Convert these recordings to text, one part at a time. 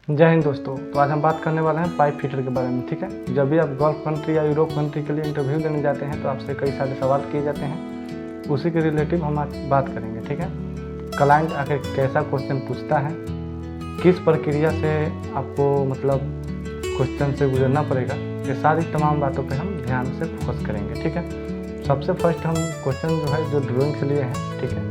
जय हिंद दोस्तों। तो आज हम बात करने वाले हैं पाइप फिटर के बारे में। ठीक है, जब भी आप गल्फ कंट्री या यूरोप कंट्री के लिए इंटरव्यू देने जाते हैं तो आपसे कई सारे सवाल किए जाते हैं, उसी के रिलेटिव हम आज बात करेंगे। ठीक है, क्लाइंट आखिर कैसा क्वेश्चन पूछता है, किस प्रक्रिया से आपको क्वेश्चन से गुजरना पड़ेगा, ये सारी तमाम बातों पे हम ध्यान से फोकस करेंगे। ठीक है, सबसे फर्स्ट हम क्वेश्चन जो ड्राइंग के लिए है। ठीक है,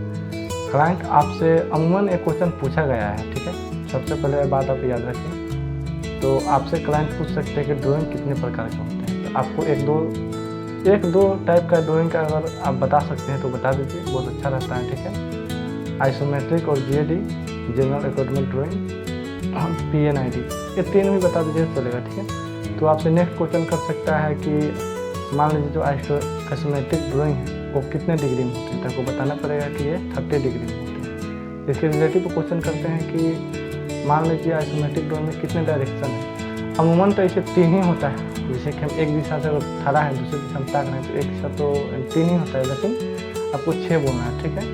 क्लाइंट आपसे अमूमन एक क्वेश्चन पूछा गया है। ठीक है, सबसे पहले बात आप याद रखें। तो आपसे क्लाइंट पूछ सकते हैं कि ड्राइंग कितने प्रकार के होते हैं। तो आपको एक दो टाइप का ड्राइंग का अगर आप बता सकते हैं तो बता दीजिए, बहुत अच्छा रहता है। ठीक है, आइसोमेट्रिक और जीएडी, जनरल एकोडमेंट ड्राइंग, पीएनआईडी, ये तीन भी बता दीजिए चलेगा। ठीक है, तो आपसे नेक्स्ट क्वेश्चन कर सकता है कि मान लीजिए जो आइसोमेट्रिक ड्राइंग है वो कितने डिग्री में होती है, तो आपको बताना पड़ेगा कि ये 30 डिग्री में होती है। इसके रिलेटिव क्वेश्चन करते हैं कि मान लीजिए आइसोमेट्रिक ड्राइंग में कितने डायरेक्शन है। अमूमन तो इसे 3 ही होता है, जैसे कि हम एक दिशा से अगर खड़ा है दूसरी दिशा में ताक रहे हैं तो एक दिशा तो 3 ही होता है, लेकिन आपको 6 बोलना है। ठीक है,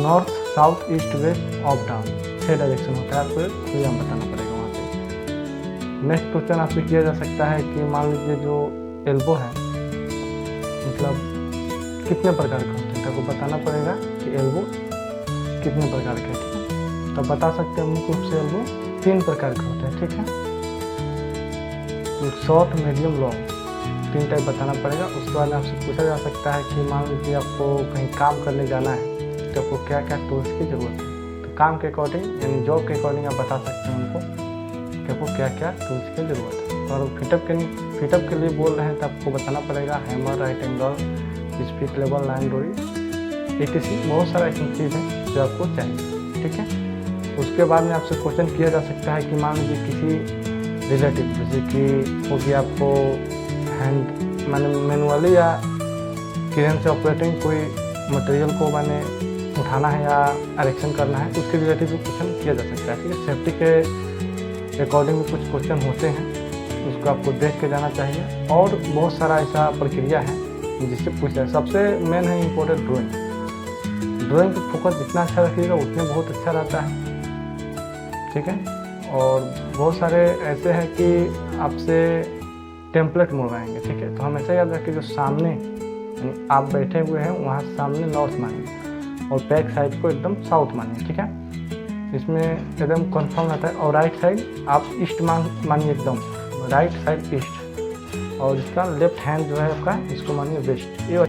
north south east west up down 6 direction होता है, आपको खुद बताना पड़ेगा वहाँ पे। नेक्स्ट क्वेश्चन आपसे किया जा सकता है कि मान लीजिए जो एल्बो है कितने प्रकार के होते हैं, तो आपको बताना पड़ेगा कि एल्बो कितने प्रकार के हैं। तो बता सकते हैं मुख्य रूप से एल्बो 3 प्रकार के होते हैं। ठीक है, तो शॉर्ट मीडियम लॉन्ग 3 टाइप बताना पड़ेगा। उसके बाद आपसे पूछा जा सकता है कि मान लीजिए आपको कहीं काम करने जाना है तो आपको क्या क्या टूल्स की ज़रूरत है। तो काम के अकॉर्डिंग यानी जॉब के अकॉर्डिंग आप बता सकते हैं उनको कि आपको क्या क्या टूल्स की ज़रूरत है। और फिटअप के लिए बोल रहे हैं तो आपको बताना पड़ेगा hammer, right angle, speed level, line डोरी, etc। बहुत सारा ऐसी चीज़ है जो आपको चाहिए। ठीक है, उसके बाद में आपसे क्वेश्चन किया जा सकता है कि मान लीजिए किसी रिलेटिव जैसे कि हो गया आपको मैनुअली या क्रेन से ऑपरेटिंग कोई मटेरियल को उठाना है या एरेक्शन करना है, तो उसके रिलेटिव भी क्वेश्चन किया जा सकता है। ठीक है, सेफ्टी के अकॉर्डिंग भी कुछ क्वेश्चन होते हैं, उसको आपको देख के जाना चाहिए। और बहुत सारा ऐसा प्रक्रिया है जिससे पूछा है। सबसे मेन है इम्पोर्टेंट ड्राइंग पर फोकस जितना अच्छा रखिएगा उतने बहुत अच्छा रहता है। ठीक है, और बहुत सारे ऐसे हैं कि आपसे टेम्पलेट मंगवाएंगे। ठीक है, तो हमेशा याद रखिए जो सामने आप बैठे हुए हैं वहाँ सामने नॉर्थ मानिए और बैक साइड को एकदम साउथ मानिए। ठीक है, इसमें एकदम कंफर्म रहता है। और राइट साइड आप ईस्ट मानिए, एकदम राइट साइड ईस्ट, और इसका लेफ्ट हैंड जो है आपका इसको मानिए वेस्ट। ये